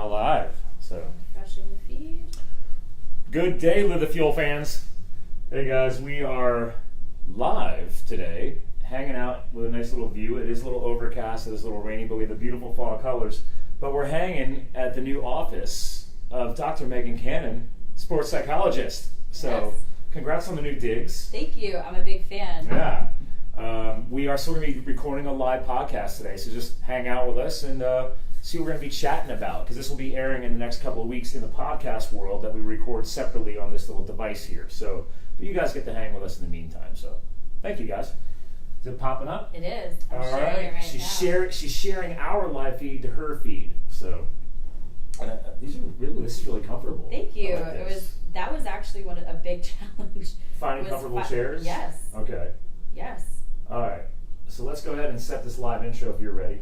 now live. So Refreshing the feed. good day, Live the Fuel fans. Hey guys, we are live today, hanging out with a nice little view. It is a little overcast, it is a little rainy, but we have the beautiful fall colors. But we're hanging at the new office of Dr. Megan Cannon, sports psychologist. So Yes. congrats on the new digs. Thank you. I'm a big fan. Yeah. We are still going to be recording a live podcast today, so just hang out with us and see what we're going to be chatting about, because this will be airing in the next couple of weeks in the podcast world that we record separately on this little device here. So but you guys get to hang with us in the meantime. So thank you guys. Is it popping up? It is. I'm All sharing right. it right now. She's sharing our live feed to her feed. So this is really comfortable. Thank you. I like this. That was actually a big challenge. Finding comfortable chairs? Yes. Okay. Yes. All right. So let's go ahead and set this live intro if you're ready.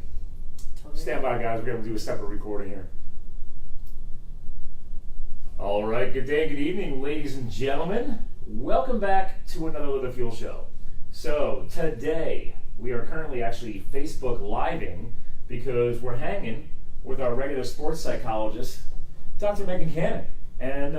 Totally. Stand by, guys. We're going to do a separate recording here. All right. Good day, good evening, ladies and gentlemen. Welcome back to another Live the Fuel show. So today we are currently actually Facebook living because we're hanging with our regular sports psychologist, Dr. Megan Cannon. And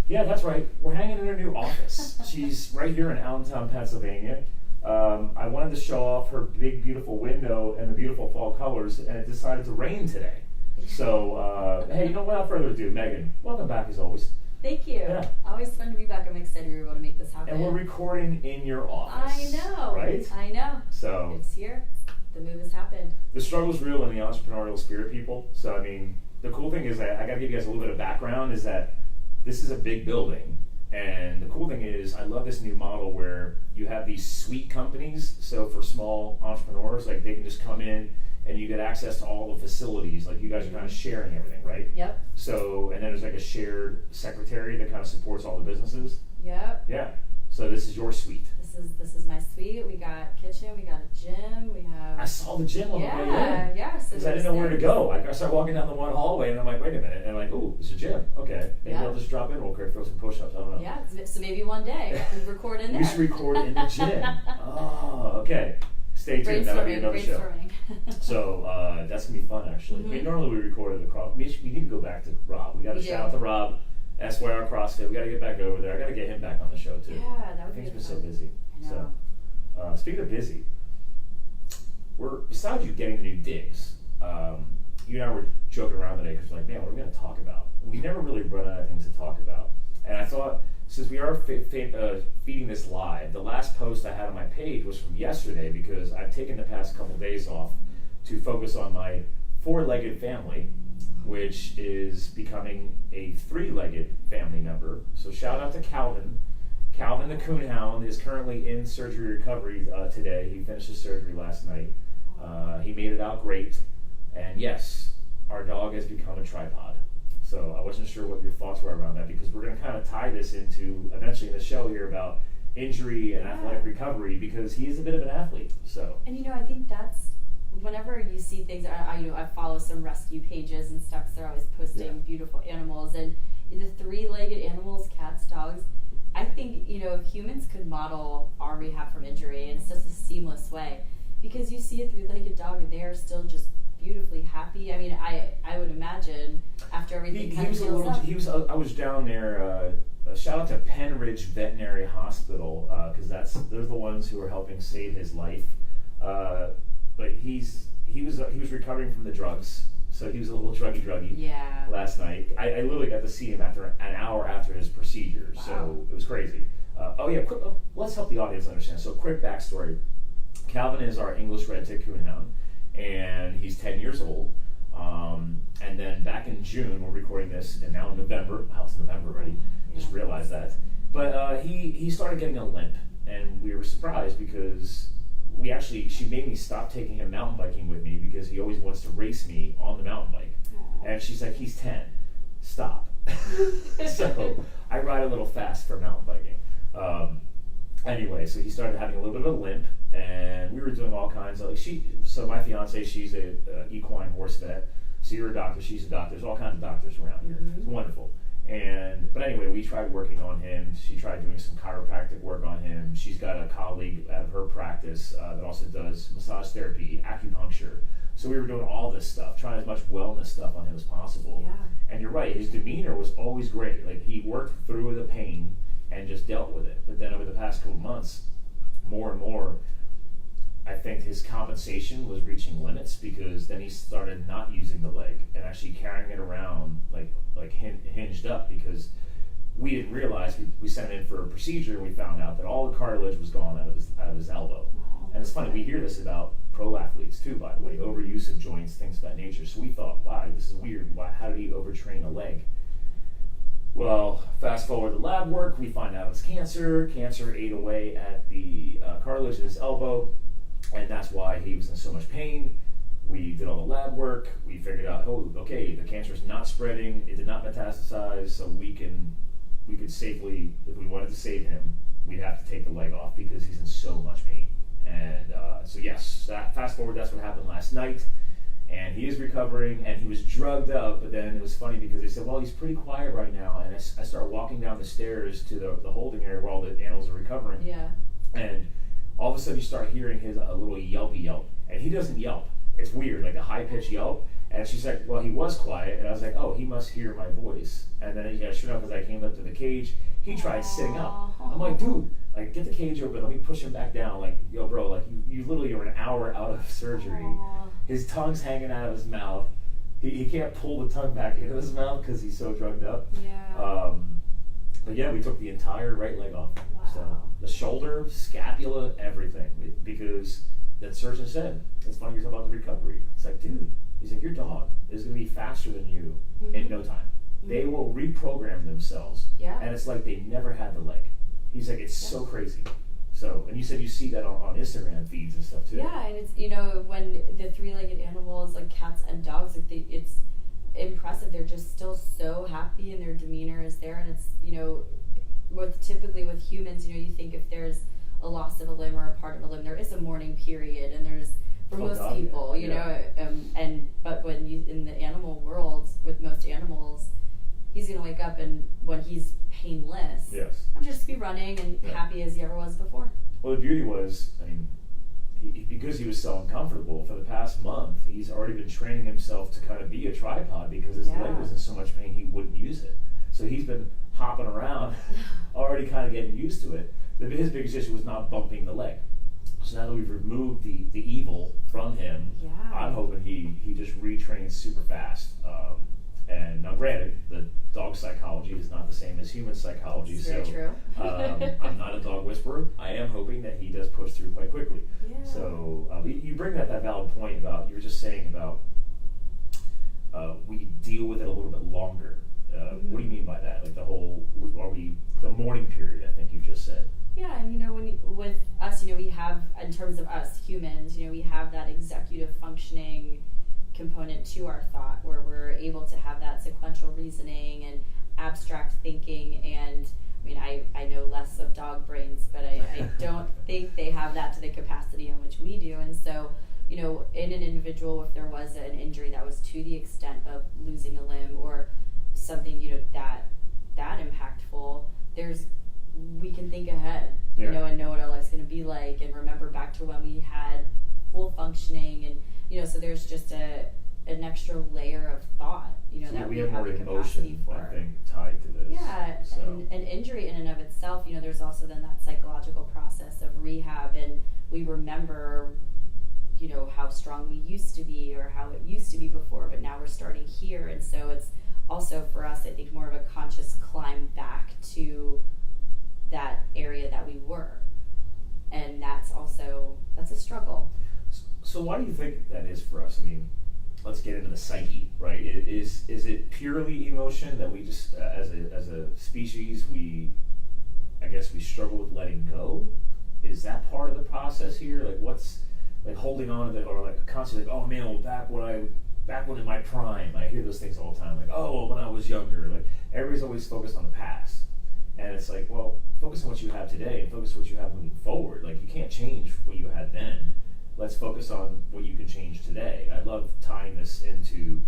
yeah, that's right. We're hanging in her new office. She's right here in Allentown, Pennsylvania. I wanted to show off her big, beautiful window and the beautiful fall colors, and it decided to rain today. So, hey, without further ado, Megan, welcome back as always. Thank you. Yeah. Always fun to be back. I'm excited we were able to make this happen. And we're recording in your office. I know. Right? I know. So, It's here. The move has happened. the struggle's real in the entrepreneurial spirit, people. So, I mean, the cool thing is that I got to give you guys a little bit of background is that this is a big building. And the cool thing is, I love this new model where you have these suite companies. So for small entrepreneurs, like they can just come in and you get access to all the facilities. Like you guys are kind of sharing everything, right? Yep. So, and then there's like a shared secretary that kind of supports all the businesses. Yep. Yeah. So this is your suite. This is my suite. We got kitchen. We got a gym. We have. I saw the gym on the way in. Yeah. So Because I didn't know where to go. I started walking down the one hallway and I'm like, wait a minute. And I'm like, ooh, it's a gym. Okay. Maybe Yeah. I'll just drop in real quick, throw some push-ups. I don't know. Yeah. So maybe one day we record in there. We should record in the gym. Oh, okay. Stay tuned. That'll be another show. So that's going to be fun, actually. I mean, normally we record it across. We need to go back to Rob. We got to shout out to Rob, SYR CrossFit. We got to get back over there. I got to get him back on the show, too. Yeah, that would be He's been fun. so busy. I know. So, speaking of busy, besides you getting the new digs, you and I were joking around today because we're like, man, what are we going to talk about? And we never really run out of things to talk about. And I thought, since we are feeding this live, the last post I had on my page was from yesterday because I've taken the past couple days off to focus on my four-legged family, which is becoming a three-legged family member. So shout out to Calvin. Calvin the Coonhound is currently in surgery recovery today. He finished his surgery last night. He made it out great. And yes, our dog has become a tripod. So I wasn't sure what your thoughts were around that because we're going to kind of tie this into eventually in the show here about injury and athletic recovery because he is a bit of an athlete. So. And I think that's whenever you see things. I follow some rescue pages and stuff. So they're always posting beautiful animals and the three-legged animals, cats, dogs. I think if humans could model our rehab from injury in such a seamless way, because you see a three-legged dog and they are still just beautifully happy. I mean, I would imagine after everything kind of heals up. I was down there. Shout out to Penridge Veterinary Hospital because they're the ones who are helping save his life. But he was recovering from the drugs, so he was a little druggy. Yeah. Last night, I literally got to see him after an hour after his procedure. Wow. So it was crazy. Let's help the audience understand. So quick backstory: Calvin is our English red tick coonhound, and he's 10 years old. And then back in June, we're recording this, and now in November. Wow, it's November already. Just realized that. But he started getting a limp, and we were surprised because she made me stop taking him mountain biking with me because he always wants to race me on the mountain bike. Aww. And she's like, he's 10. Stop. So I ride a little fast for mountain biking. Anyway, so he started having a little bit of a limp, and we were doing all kinds of so my fiance, she's a equine horse vet. So you're a doctor, she's a doctor. There's all kinds of doctors around here. It's wonderful. But anyway, we tried working on him. She tried doing some chiropractic work on him. She's got a colleague out of her practice that also does massage therapy, acupuncture. So we were doing all this stuff, trying as much wellness stuff on him as possible. Yeah. And you're right, his demeanor was always great. Like, he worked through the pain and just dealt with it. But then over the past couple months, more and more, I think his compensation was reaching limits, because then he started not using the leg and actually carrying it around like hinged up, because we didn't realize, we sent him in for a procedure, and we found out that all the cartilage was gone out of his elbow. Oh, And it's funny, we hear this about pro athletes too, by the way, overuse of joints, things of that nature. So we thought, wow, this is weird. How did he overtrain a leg? Well, fast forward to lab work, we find out it's cancer. Cancer ate away at the cartilage in his elbow, and that's why he was in so much pain. We did all the lab work. We figured out, oh, okay, the cancer is not spreading. It did not metastasize, so we could safely, if we wanted to save him, we'd have to take the leg off because he's in so much pain. And so yes, fast forward, that's what happened last night. And he is recovering, and he was drugged up, but then it was funny because they said, well, he's pretty quiet right now. And I start walking down the stairs to the holding area where all the animals are recovering. Yeah. And all of a sudden you start hearing a little yelpy yelp. And he doesn't yelp. It's weird, like a high-pitched yelp. And she's like, well, he was quiet. And I was like, oh, he must hear my voice. And then, yeah, sure enough, as I came up to the cage, he tried sitting up. I'm like, dude, like, get the cage open. Let me push him back down. Like, yo, bro, like, you literally are an hour out of surgery. His tongue's hanging out of his mouth. He can't pull the tongue back into his mouth because he's so drugged up. Yeah. But yeah, we took the entire right leg off. Wow. So the shoulder, scapula, everything. Because that surgeon said, it's funny you're talking about the recovery. It's like, dude, he's like, your dog is going to be faster than you in no time. They will reprogram themselves. Yeah. And it's like they never had the leg. He's like, it's so crazy. So, and you said you see that on Instagram feeds and stuff too. Yeah, and it's, when the three-legged animals, like cats and dogs, like it's impressive. They're just still so happy, and their demeanor is there. And it's, typically with humans, you think if there's a loss of a limb or a part of a limb, there is a mourning period, and there's, for most people, but when you, in the animal world, with most animals, he's going to wake up, and when he's painless, I'm just be running and happy as he ever was before. Well, the beauty was, because he was so uncomfortable for the past month, he's already been training himself to kind of be a tripod, because his leg was in so much pain he wouldn't use it. So he's been hopping around, already kind of getting used to it. His biggest issue was not bumping the leg. So now that we've removed the evil from him, I'm hoping he just retrains super fast. And now, granted, the dog psychology is not the same as human psychology. That's very true. I'm not a dog whisperer. I am hoping that he does push through quite quickly. Yeah. So you bring up that valid point about, you were just saying about we deal with it a little bit longer. What do you mean by that? Like the mourning period, I think you just said. Yeah, and with us, we have, in terms of us humans, we have that executive functioning component to our thought, where we're able to have that sequential reasoning and abstract thinking. And I know less of dog brains, but I don't think they have that to the capacity in which we do. And so, in an individual, if there was an injury that was to the extent of losing a limb or something, that impactful, we can think ahead, and know what our life's going to be like, and remember back to when we had full functioning, and so there's just an extra layer of thought, so that we have the capacity for. I think, tied to this. Yeah, so. And injury in and of itself, there's also then that psychological process of rehab, and we remember, how strong we used to be or how it used to be before, but now we're starting here, and so it's also for us, I think, more of a conscious climb back to that area that we were, and that's a struggle. So why do you think that is for us? Let's get into the psyche, right? Is it purely emotion that we just, as a species, we struggle with letting go? Is that part of the process here? Like, what's like holding on to it, or like constantly, like, oh man, well, back when in my prime, I hear those things all the time, like, oh, well, when I was younger, like, everybody's always focused on the past. And it's like, well, focus on what you have today and focus on what you have moving forward. Like, you can't change what you had then. Let's focus on what you can change today. I love tying this into,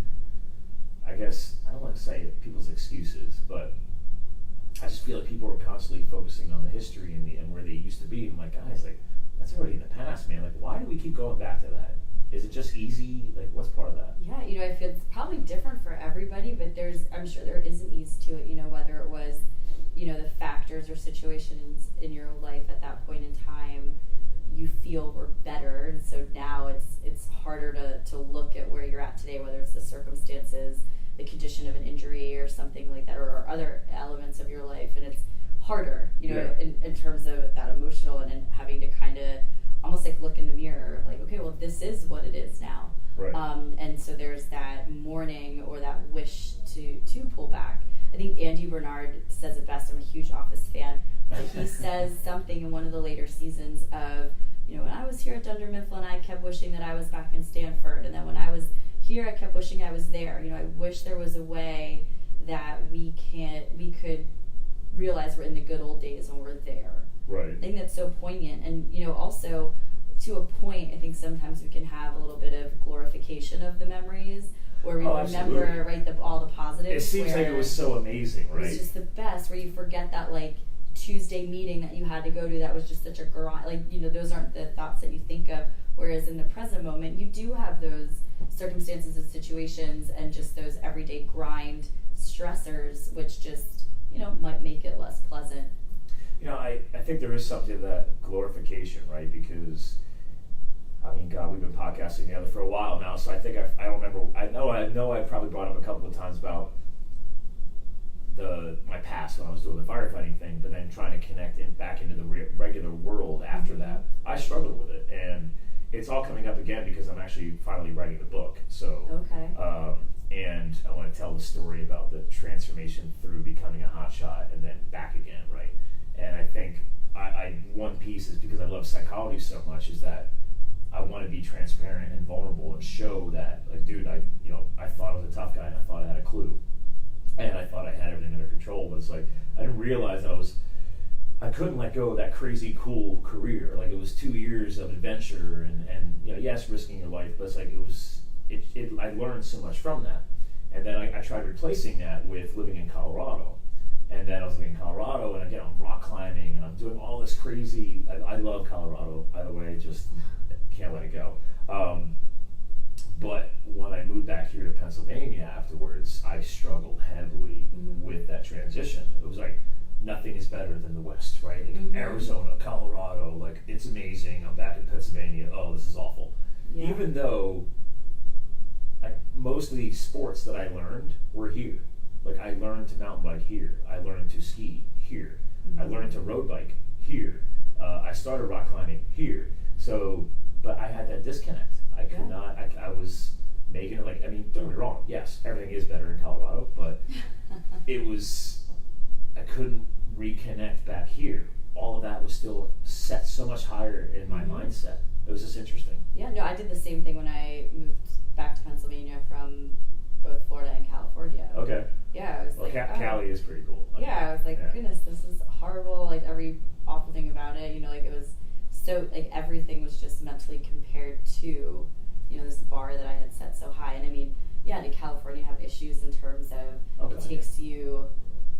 I guess, I don't want to say people's excuses, but I just feel like people are constantly focusing on the history and where they used to be. And I'm like, guys, like, that's already in the past, man. Like, why do we keep going back to that? Is it just easy? Like, what's part of that? Yeah, I feel it's probably different for everybody, but I'm sure there is an ease to it, whether it was, the factors or situations in your life at that point in time you feel were better, and so now it's harder to look at where you're at today, whether it's the circumstances, the condition of an injury or something like that, or other elements of your life, and it's harder, in terms of that emotional and having to kind of almost like look in the mirror of like, okay, well, this is what it is now. Right. And so there's that mourning or that wish to pull back. I think Andy Bernard says it best. I'm a huge Office fan. But he says something in one of the later seasons of, when I was here at Dunder Mifflin, I kept wishing that I was back in Stanford. And then when I was here, I kept wishing I was there. I wish there was a way that we could realize we're in the good old days when we're there. Right. I think that's so poignant. And, also to a point, I think sometimes we can have a little bit of glorification of the memories where we remember, right, all the positives. It seems like it was so amazing, right? It was just the best, where you forget that, like, Tuesday meeting that you had to go to that was just such a grind. Like, those aren't the thoughts that you think of. Whereas in the present moment, you do have those circumstances and situations and just those everyday grind stressors, which just, might make it less pleasant. I think there is something to that glorification, right? Because, God, we've been podcasting together for a while now, so I think I don't remember. I know I probably brought up a couple of times about my past when I was doing the firefighting thing, but then trying to connect it back into the regular world after that. I struggled with it, and it's all coming up again because I'm actually finally writing the book. So, okay. And I want to tell the story about the transformation through becoming a hotshot and then back again, right? And I think one piece is because I love psychology so much is that I want to be transparent and vulnerable and show that, like, dude, I thought I was a tough guy and I thought I had a clue and I thought I had everything under control, but it's like I didn't realize that I couldn't let go of that crazy cool career. Like, it was 2 years of adventure and yes, risking your life, but it's like I learned so much from that. And then I tried replacing that with living in Colorado. And then I was living in Colorado, and again, I'm rock climbing, and I'm doing all this crazy. I love Colorado, by the way, just can't let it go. But when I moved back here to Pennsylvania afterwards, I struggled heavily with that transition. It was like, nothing is better than the West, right? Like Arizona, Colorado, like, it's amazing. I'm back in Pennsylvania. Oh, this is awful. Yeah. Even though, like, most of these sports that I learned were here. Like, I learned to mountain bike here. I learned to ski here. I learned to road bike here. I started rock climbing here. So, but I had that disconnect. I could not, I was making it like, don't get me wrong. Yes, everything is better in Colorado, but I couldn't reconnect back here. All of that was still set so much higher in my mindset. It was just interesting. Yeah, no, I did the same thing when I moved back to Pennsylvania from both Florida and California. Okay. Yeah, I was like, Cali is pretty cool. I was like, goodness, this is horrible. Like, every awful thing about it, like, it was so, like, everything was just mentally compared to, this bar that I had set so high. And did California have issues in terms of it takes you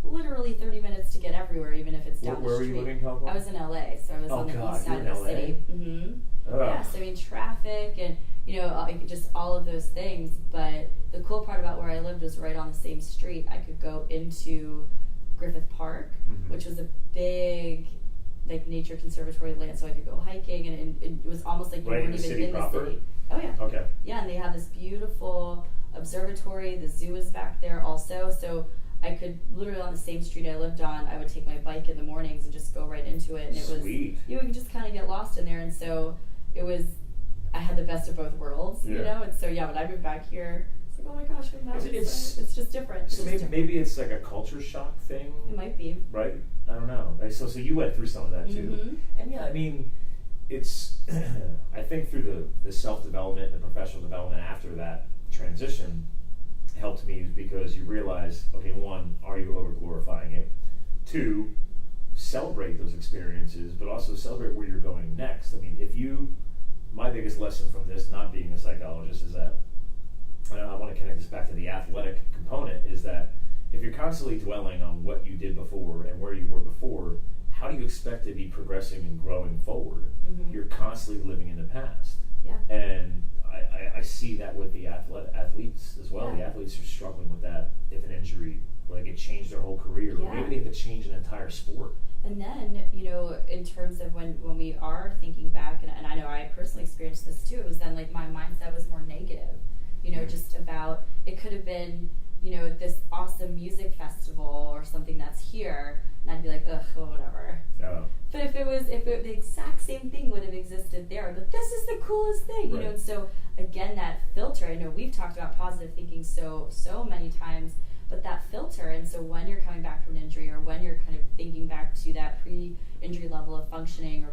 literally 30 minutes to get everywhere, even if it's down the street. Where were you living in California? I was in LA, so I was on the east side of the city. Yeah, so traffic and just all of those things. But the cool part about where I lived was right on the same street. I could go into Griffith Park, which was a big, like, nature conservatory land, so I could go hiking, and it was almost like you weren't even in the city. Oh yeah. Okay. Yeah, and they have this beautiful observatory. The zoo is back there also, so I could literally, on the same street I lived on, I would take my bike in the mornings and just go right into it, and it was you could just kind of get lost in there, and so it was. I had the best of both worlds, and so when I moved back here, it's like, oh my gosh, it's just different. So maybe it's like a culture shock thing. It might be, right? I don't know. So you went through some of that too, and it's I think through the self-development and the professional development after that transition helped me because you realize, okay, one, are you over glorifying it? Two, celebrate those experiences, but also celebrate where you're going next. My biggest lesson from this, not being a psychologist, is that, and I want to connect this back to the athletic component, is that if you're constantly dwelling on what you did before and where you were before, how do you expect to be progressing and growing forward? You're constantly living in the past. Yeah. And I see that with the athletes as well. The athletes are struggling with that if an injury, where they could change their whole career, or maybe they could change an entire sport. And then, in terms of when we are thinking back, and I know I personally experienced this too, it was then like my mindset was more negative, just about, it could have been, this awesome music festival or something that's here, and I'd be like, ugh, well, whatever. Oh. But if the exact same thing would have existed there, but this is the coolest thing, right. And so again, that filter, I know we've talked about positive thinking so many times, but that filter, and so when you're coming back from an injury, or when you're kind of thinking back to that pre-injury level of functioning, or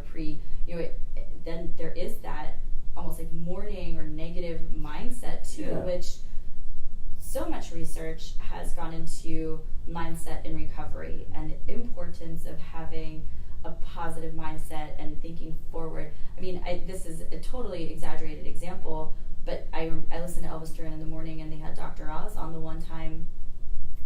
then there is that almost like mourning or negative mindset too, which so much research has gone into mindset in recovery and the importance of having a positive mindset and thinking forward. I mean, this is a totally exaggerated example, but I listened to Elvis Duran in the morning, and they had Dr. Oz on the one time,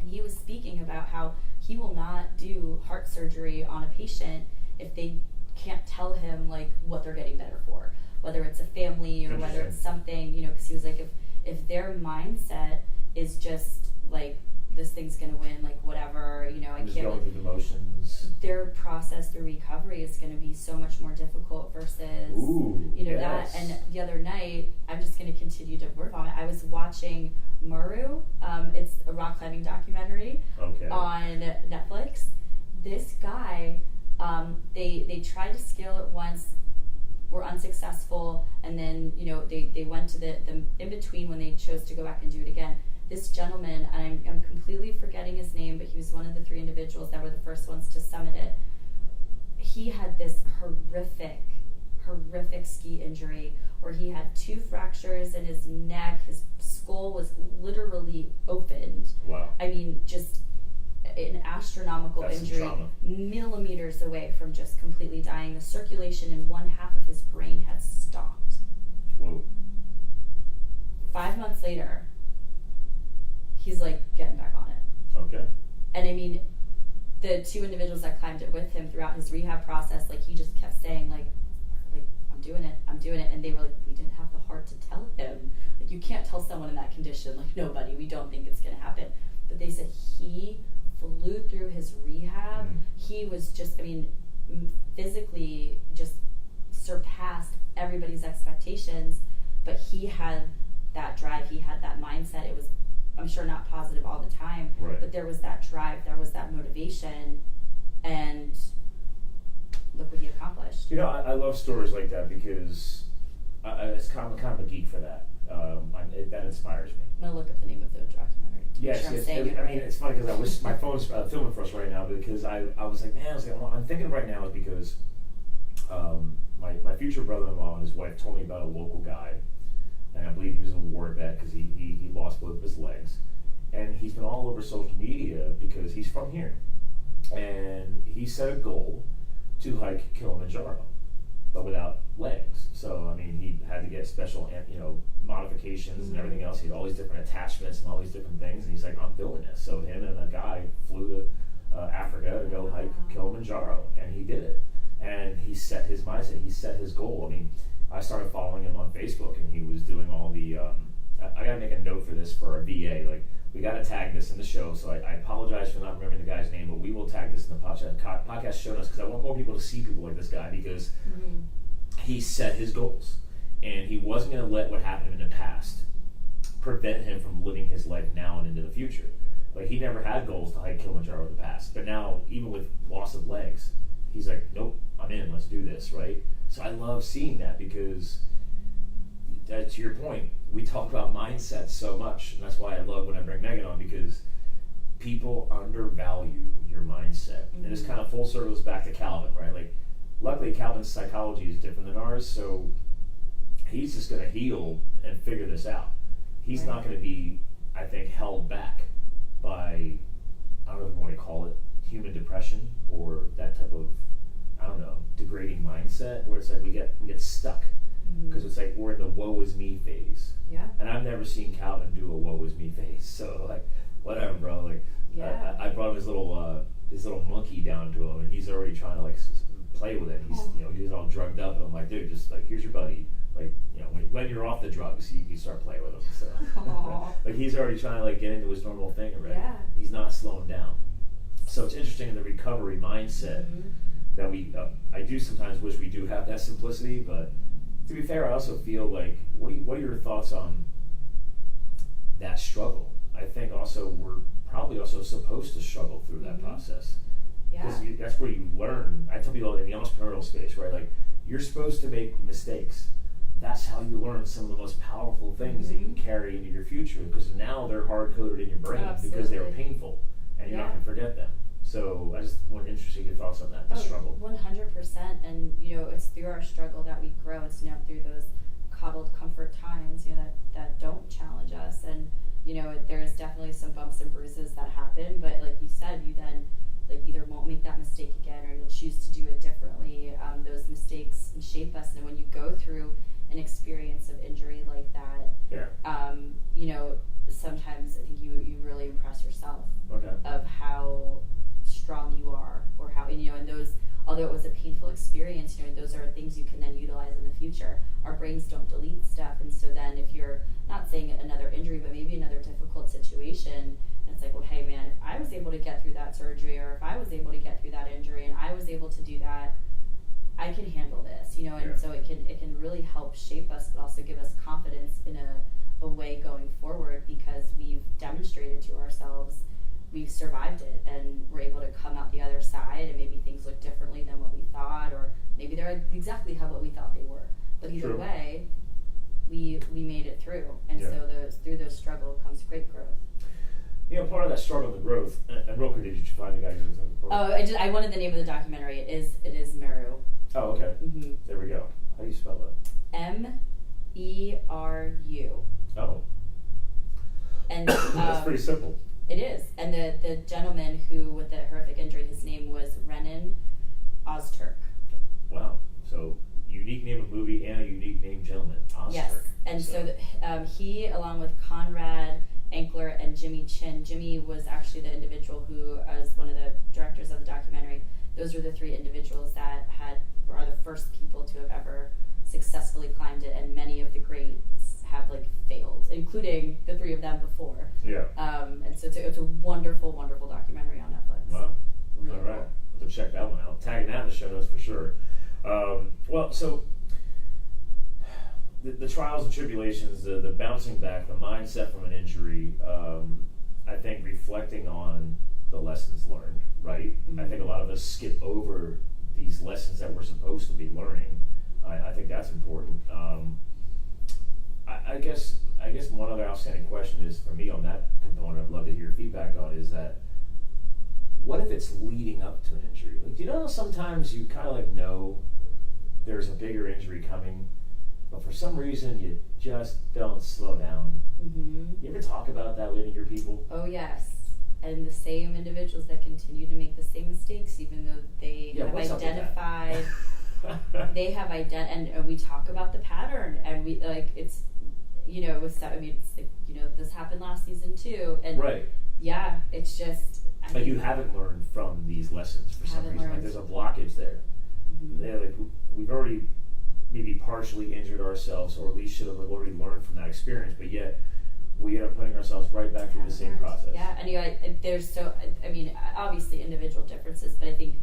and he was speaking about how he will not do heart surgery on a patient if they can't tell him like what they're getting better for, whether it's a family or whether it's something, because he was like, if their mindset is just like, this thing's gonna win, like whatever, I just can't. Going through the motions. Their process through recovery is gonna be so much more difficult versus, that. And the other night, I'm just gonna continue to work on it. I was watching Maru. It's a rock climbing documentary on Netflix. This guy, they tried to scale it once, were unsuccessful, and then they went to the in between when they chose to go back and do it again. This gentleman, and I'm completely forgetting his name, but he was one of the 3 individuals that were the first ones to summit it. He had this horrific ski injury where he had 2 fractures in his neck. His skull was literally opened. Wow. I mean, just an astronomical injury, millimeters away from just completely dying. The circulation in one half of his brain had stopped. Whoa. 5 months later, he's like getting back on it. Okay. And I mean, the 2 individuals that climbed it with him throughout his rehab process, like he just kept saying like I'm doing it, and they were like, we didn't have the heart to tell him. Like, you can't tell someone in that condition, like, nobody, we don't think it's gonna happen. But they said he flew through his rehab. He was just, physically just surpassed everybody's expectations, but he had that drive, he had that mindset. It was, I'm sure, not positive all the time, but there was that drive, there was that motivation, and look what he accomplished. I love stories like that because it's kind of a geek for that. That inspires me. I'm going to look up the name of the documentary. Yes. It's funny because my phone's filming for us right now because I was like, I'm thinking right now is because my future brother-in-law and his wife told me about a local guy, and I believe he was a war vet because he lost both of his legs, and he's been all over social media because he's from here, and he set a goal to hike Kilimanjaro, but without legs. So he had to get special modifications and everything else. He had all these different attachments and all these different things, and he's like, I'm doing this. So him and a guy flew to Africa to go hike Kilimanjaro, and he did it. And he set his mindset, he set his goal. I started following him on Facebook, and he was doing all the I gotta make a note for this for our VA, like, we gotta tag this in the show, so I apologize for not remembering the guy's name, but we will tag this in the podcast show notes, because I want more people to see people like this guy, because he set his goals, and he wasn't going to let what happened in the past prevent him from living his life now and into the future. Like, he never had goals to hike Kilimanjaro in the past, but now, even with loss of legs, he's like, nope, I'm in, let's do this, right? So I love seeing that, because to your point, we talk about mindset so much, and that's why I love when I bring Megan on, because people undervalue your mindset. And it's kind of full circles back to Calvin, right? Like, luckily Calvin's psychology is different than ours, so he's just going to heal and figure this out. He's not going to be, I think, held back by, I don't know if you want to call it human depression or that type of, I don't know, degrading mindset, where it's like we get stuck. Because it's like we're in the woe is me phase. Yeah. And I've never seen Calvin do a woe is me phase. So, like, whatever, bro. Like, I brought him his little monkey down to him, and he's already trying to, like, play with it. He's he's all drugged up, and I'm like, dude, just like, here's your buddy. like, when you're off the drugs, you start playing with him. So, Aw. like he's already trying to like get into his normal thing already. Yeah. He's not slowing down. So it's interesting in the recovery mindset that I do sometimes wish we do have that simplicity, but to be fair, I also feel like, what are your thoughts on that struggle? I think also we're probably also supposed to struggle through that process. Yeah. Because that's where you learn. I tell people in the entrepreneurial space, right? Like, you're supposed to make mistakes. That's how you learn some of the most powerful things that you can carry into your future, because now they're hard-coded in your brain because they were painful, and you're not going to forget them. So I just want to get your thoughts on that, the struggle. 100%. And, it's through our struggle that we grow. It's, through those coddled comfort times, that don't challenge us. And, there's definitely some bumps and bruises that happen. But like you said, you then either won't make that mistake again, or you'll choose to do it differently. Those mistakes shape us. And when you go through an experience of injury like that, sometimes I think you really impress yourself of how strong you are, or how, and those, although it was a painful experience, those are things you can then utilize in the future. Our brains don't delete stuff, and so then if you're not saying another injury, but maybe another difficult situation, and it's like, well, hey man, if I was able to get through that surgery, or if I was able to get through that injury, and I was able to do that, I can handle this, and so it can really help shape us, but also give us confidence in a way going forward, because we've demonstrated to ourselves we've survived it, and we're able to come out the other side, and maybe things look differently than what we thought, or maybe they're exactly what we thought they were. But either way, we made it through, and so through those struggles comes great growth. Part of that struggle and growth. And real quick, did you find the guy who was in the program? I wanted the name of the documentary. It is Meru. Oh, okay. There we go. How do you spell that? MERU. Oh. And that's pretty simple. It is. And the gentleman who, with the horrific injury, his name was Renan Ozturk. Wow. So, unique name of movie and a unique name gentleman. Ozturk. Yes. And so he, along with Conrad Ankler and Jimmy Chin, Jimmy was actually the individual who, as one of the directors of the documentary, those were the three individuals that are the first people to have ever successfully climbed it, and many of the greats have failed, including the three of them before. Yeah. And so it's a wonderful, wonderful documentary on Netflix. Wow. Really all right. Cool. I'll have to check that one out. Tagging that in the show notes for sure. Well, so the trials and tribulations, the bouncing back, the mindset from an injury, I think reflecting on the lessons learned, right? I think a lot of us skip over these lessons that we're supposed to be learning. I think that's important. I guess one other outstanding question is, for me on that component, I'd love to hear your feedback on, is that, what if it's leading up to an injury? Do you know sometimes you kind of know there's a bigger injury coming, but for some reason you just don't slow down? You ever talk about that with your people? Oh yes. And the same individuals that continue to make the same mistakes, even though they have identified, and we talk about the pattern, and we it's, this happened last season too, and it's just you haven't learned from these lessons for some reason. There's a blockage there. We've already maybe partially injured ourselves, or at least should have already learned from that experience, but yet we end up putting ourselves right back through the same process. Yeah, and there's obviously individual differences, but I think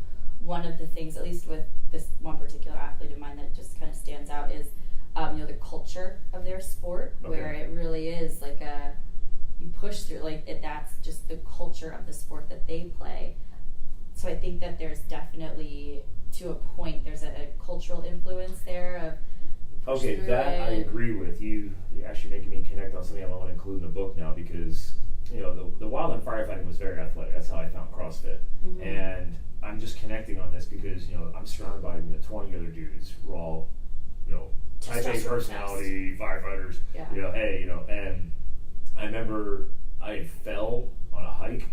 one of the things, at least with this one particular athlete of mine, that just kind of stands out is, the culture of their sport, where it really is you push through, that's just the culture of the sport that they play. So I think that there's definitely, to a point, there's a cultural influence there of I agree with you. You're actually making me connect on something I want to include in the book now, because the wildland firefighting was very athletic. That's how I found CrossFit, and I'm just connecting on this because I'm surrounded by 20 other dudes. We're all type A personality firefighters. And I remember I fell on a hike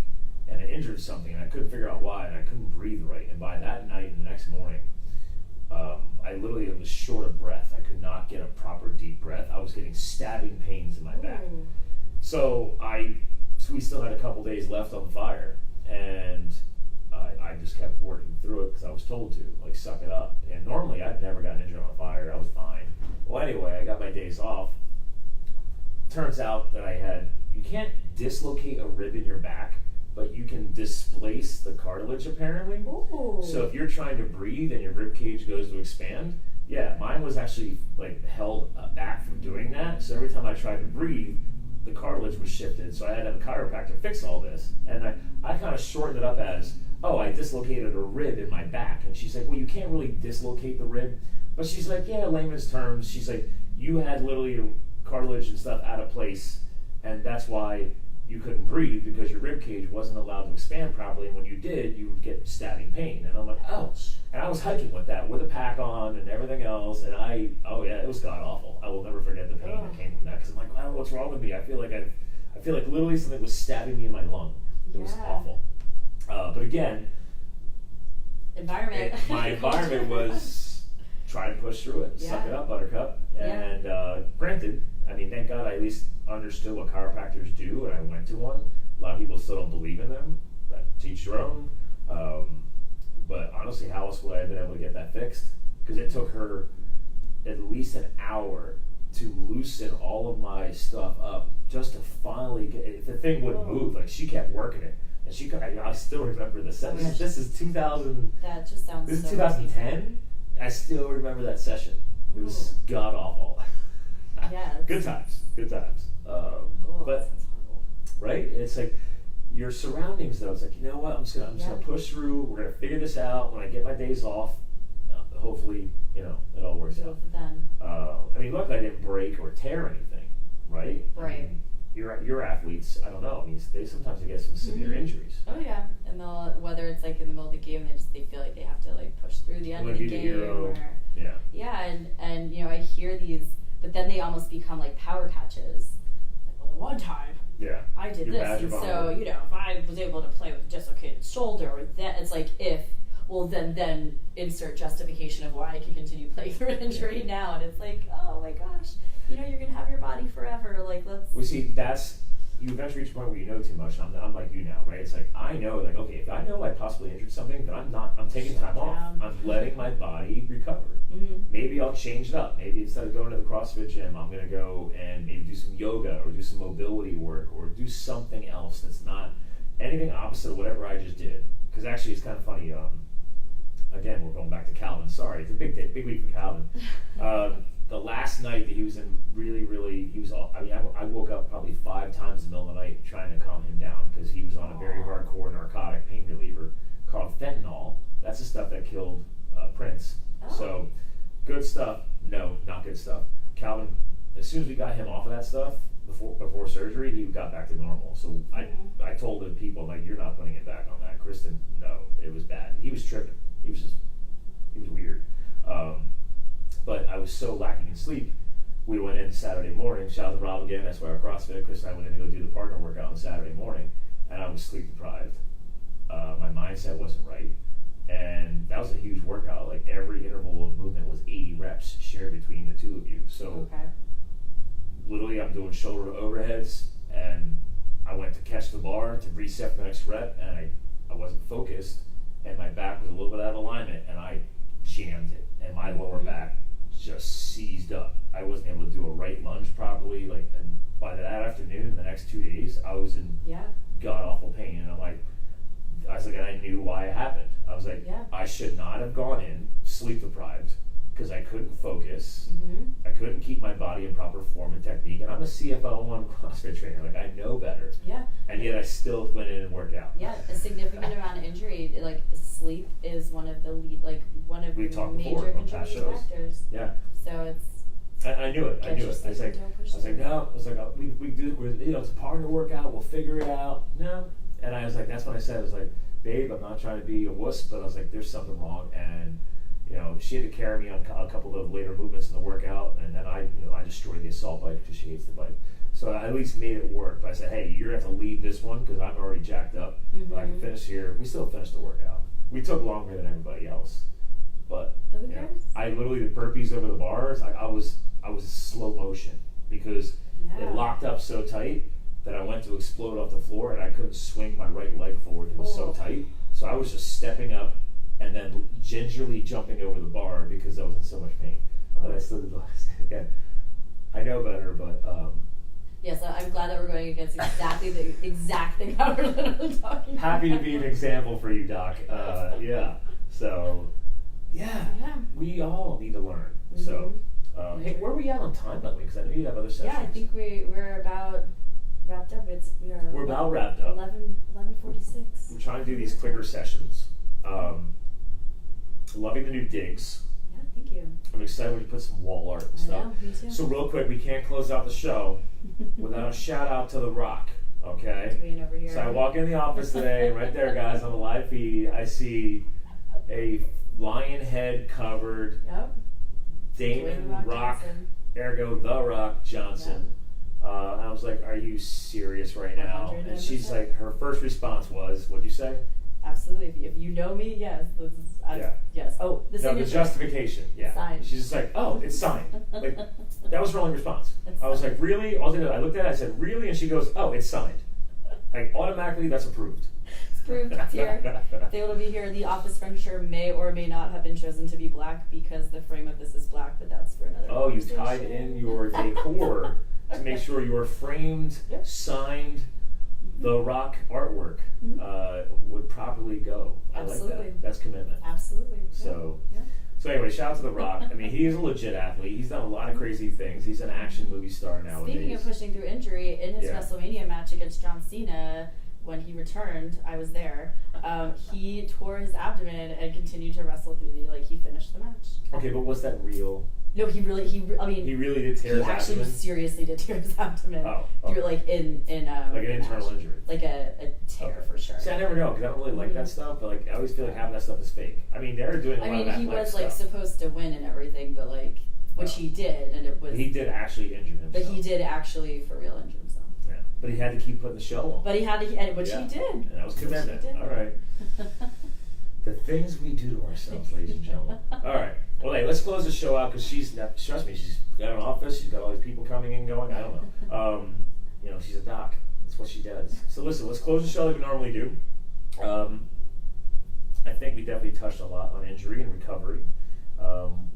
and I injured something, and I couldn't figure out why, and I couldn't breathe right. And by that night and the next morning, I literally was short of breath. I could not get a proper deep breath. I was getting stabbing pains in my back. So we still had a couple days left on the fire, and I just kept working through it because I was told to, suck it up. And normally I've never gotten injured on a fire. I was fine. Well, anyway, I got my days off. Turns out that you can't dislocate a rib in your back, but you can displace the cartilage apparently. Ooh. So if you're trying to breathe and your rib cage goes to expand, yeah, mine was actually like held back from doing that. So every time I tried to breathe, the cartilage was shifted. So I had to have a chiropractor fix all this. And I kind of shortened it up as, oh, I dislocated a rib in my back. And she's like, well, you can't really dislocate the rib. But she's like, yeah, layman's terms. She's like, you had literally your cartilage and stuff out of place, and that's why you couldn't breathe, because your rib cage wasn't allowed to expand properly, and when you did, you would get stabbing pain. And I'm like, ouch. And I was hiking with that, with a pack on and everything else, and it was god awful. I will never forget the pain that came from that, because I'm like, I don't know what's wrong with me. I feel like literally something was stabbing me in my lung. It was awful. But again, my environment was try to push through it, suck it up, buttercup. And granted, I mean, thank God I at least understood what chiropractors do, and I went to one. A lot of people still don't believe in them, but teach their own. But honestly, how else would I have been able to get that fixed? Because it took her at least an hour to loosen all of my stuff up just to finally get it. The thing wouldn't move. Like, she kept working it. And I still remember the session. This is 2000. That just sounds. This is 2010. I still remember that session. It was god awful. Yeah. Good times. But right, it's like your surroundings though. It's like, you know what? I'm just gonna push through. We're gonna figure this out. When I get my days off, hopefully, it all works out. Then. I mean, luckily I didn't break or tear anything, right? Right. I mean, your athletes, I don't know. I mean, they sometimes get some severe injuries. Oh yeah, and whether it's like in the middle of the game, they feel like they have to like push through the end of the game. And I hear these, but then they almost become like power patches. Like, well, the one time I did this, and so if I was able to play with a dislocated shoulder, or that, it's like then insert justification of why I can continue playing through an injury now, and it's like, oh my gosh. You're gonna have your body forever. Like, let's. Well, see, you eventually reach a point where you know too much. I'm like you now, right? It's like I know, like, okay, if I know I possibly injured something, then I'm taking time off. I'm letting my body recover. Mm-hmm. Maybe I'll change it up. Maybe instead of going to the CrossFit gym, I'm gonna go and maybe do some yoga or do some mobility work or do something else that's not anything opposite of whatever I just did. Because actually, it's kind of funny. Again, we're going back to Calvin. Sorry, it's a big day, big week for Calvin. The last night that he was in, I woke up probably 5 times in the middle of the night trying to calm him down, because he was on a very hardcore narcotic pain reliever called fentanyl. That's the stuff that killed Prince. So, good stuff. No, not good stuff. Calvin, as soon as we got him off of that stuff, before surgery, he got back to normal. So I told the people, I'm like, you're not putting it back on that. Kristen, no, it was bad. He was tripping. He was weird. But I was so lacking in sleep. We went in Saturday morning. Shout out to Rob again. That's why our CrossFit. Chris and I went in to go do the partner workout on Saturday morning, and I was sleep deprived. My mindset wasn't right, and that was a huge workout. Like, every interval of movement was 80 reps shared between the two of you. So literally, I'm doing shoulder overheads, and I went to catch the bar to reset the next rep, and I wasn't focused, and my back was a little bit out of alignment, and I jammed it, and my lower back just seized up. I wasn't able to do a right lunge properly. And by that afternoon, the next 2 days, I was in god awful pain. And and I knew why it happened. I was like, I should not have gone in sleep deprived, because I couldn't focus. I couldn't keep my body in proper form and technique. And I'm a CFL1 CrossFit trainer. Like, I know better. And yet I still went in and worked out. A significant amount of injury. Like, sleep is one of the one of the major contributing factors. So it's. I knew it. I was like, no. I was like, we do. It's a partner workout. We'll figure it out. No. And I was like, that's when I said, I was like, babe, I'm not trying to be a wuss, but I was like, there's something wrong. And she had to carry me on a couple of later movements in the workout, and then I destroyed the assault bike because she hates the bike. So I at least made it work. But I said, hey, you're gonna have to leave this one because I'm already jacked up. But I can finish here. We still finished the workout. We took longer than everybody else, but I literally did burpees over the bars. I was slow motion because it locked up so tight that I went to explode off the floor, and I couldn't swing my right leg forward. It was so tight. So I was just stepping up and then gingerly jumping over the bar because I was in so much pain. But I still did the last again. I know better, but yes, I'm glad that we're going against exactly the exact thing I was literally talking about. happy to be an example for you, Doc. Yeah. So, yeah, we all need to learn. Mm-hmm. So, hey, where are we at on time, by the way? Because I know you have other sessions. Yeah, I think we're about wrapped up. We're about wrapped up. 11:46. We're trying to do these quicker sessions. Loving the new digs. Yeah, thank you. I'm excited when you put some wall art and stuff. I know, me too. So real quick, we can't close out the show without a shout out to The Rock. Okay. Being over here. So I walk in the office today, right there, guys, on the live feed. I see a lion head covered Damon Rock, ergo The Rock Johnson. I was like, "Are you serious right now?" 100%. And she's like, her first response was, "What'd you say?" Absolutely. If you know me, yes. Yes. Oh, the signature. The justification. Yeah. Signed. She's just like, "Oh, it's signed." Like that was her only response. I was like, "Really?" I looked at it. I said, "Really?" And she goes, "Oh, it's signed." Like automatically, that's approved. It's approved. It's here. It's able to be here. The office furniture may or may not have been chosen to be black because the frame of this is black, but that's for another. Oh, you tied in your decor to make sure your framed, signed, The Rock artwork would properly go. I Absolutely. like that. That's commitment. Absolutely. So, so anyway, shout out to The Rock. I mean, he is a legit athlete. He's done a lot of crazy things. He's an action movie star nowadays. Speaking of pushing through injury, in his WrestleMania match against John Cena, when he returned, I was there. He tore his abdomen and continued to wrestle through he finished the match. Okay, but was that real? No, he really did tear his abdomen. He actually seriously did tear his abdomen. Oh, okay. Through like an internal injury. Like a tear for sure. See, I never know because I don't really like that stuff, but I always feel like half that stuff is fake. I mean, they're doing a lot of athletic was stuff. supposed to win and everything, but which he did, and it was. He did actually injure himself. But he did actually for real injure himself. Yeah, but he had to keep putting the show on. But he had to, which he did. And that was commitment. All right. The things we do to ourselves, ladies and gentlemen. All right. Well, hey, let's close the show out because trust me, she's got an office. She's got all these people coming in and going. I don't know. She's a doc. That's what she does. So listen, let's close the show like we normally do. I think we definitely touched a lot on injury and recovery.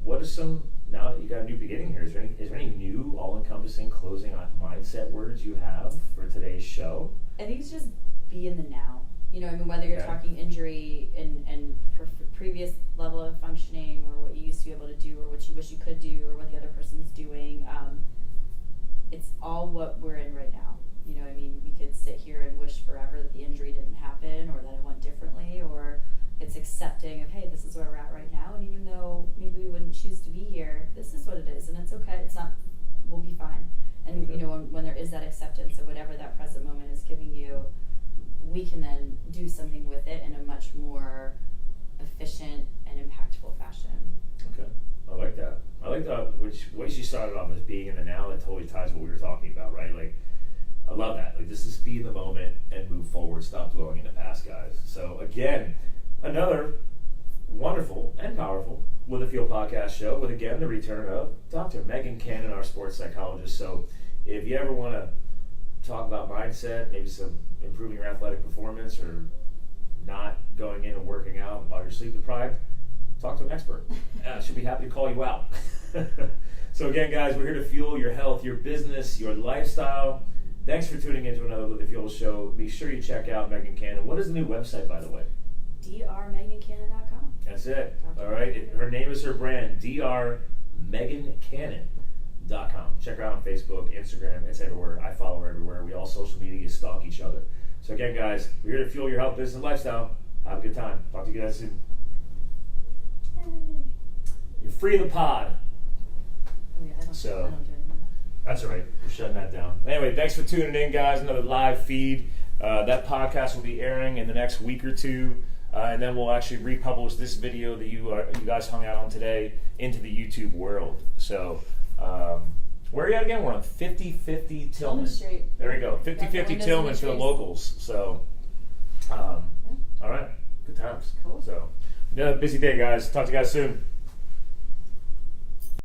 What are some, now that you got a new beginning here, is there any new all-encompassing closing mindset words you have for today's show? I think it's just be in the now. Whether you're talking injury and previous level of functioning or what you used to be able to do or what you wish you could do or what the other person's doing, it's all what we're in right now. We could sit here and wish forever that the injury didn't happen or that it went differently, or it's accepting of, hey, this is where we're at right now, and even though maybe we wouldn't choose to be here, this is what it is, and it's okay. It's not, we'll be fine. And, when there is that acceptance of whatever that present moment is giving you, we can then do something with it in a much more efficient and impactful fashion. Okay. I like that. I like the way she started off as being in the now. That totally ties what we were talking about, right? I love that. This is be in the moment and move forward. Stop dwelling in the past, guys. So again, another wonderful and powerful With a Feel podcast show with, again, the return of Dr. Megan Cannon, our sports psychologist. So if you ever want to talk about mindset, maybe some improving your athletic performance or not going in and working out while you're sleep deprived, talk to an expert. She'll be happy to call you out. So again, guys, we're here to fuel your health, your business, your lifestyle. Thanks for tuning in to another With a Fuel show. Be sure you check out Megan Cannon. What is the new website, by the way? drmegancannon.com. That's it. All right. Her name is her brand, drmegancannon.com. Check her out on Facebook, Instagram. It's everywhere. I follow her everywhere. We all social media stalk each other. So again, guys, we're here to fuel your health, business, and lifestyle. Have a good time. Talk to you guys soon. Yay. You're free of the pod. Oh, yeah, I don't do anything. That's all right. We're shutting that down. Anyway, thanks for tuning in, guys. Another live feed. That podcast will be airing in the next week or two. And then we'll actually republish this video that you guys hung out on today into the YouTube world. So, where are you at again? We're on 5050 Tillman Street. There we go. 5050 Tillman for the locals. So, all right. Good times. Cool. So, busy day, guys. Talk to you guys soon.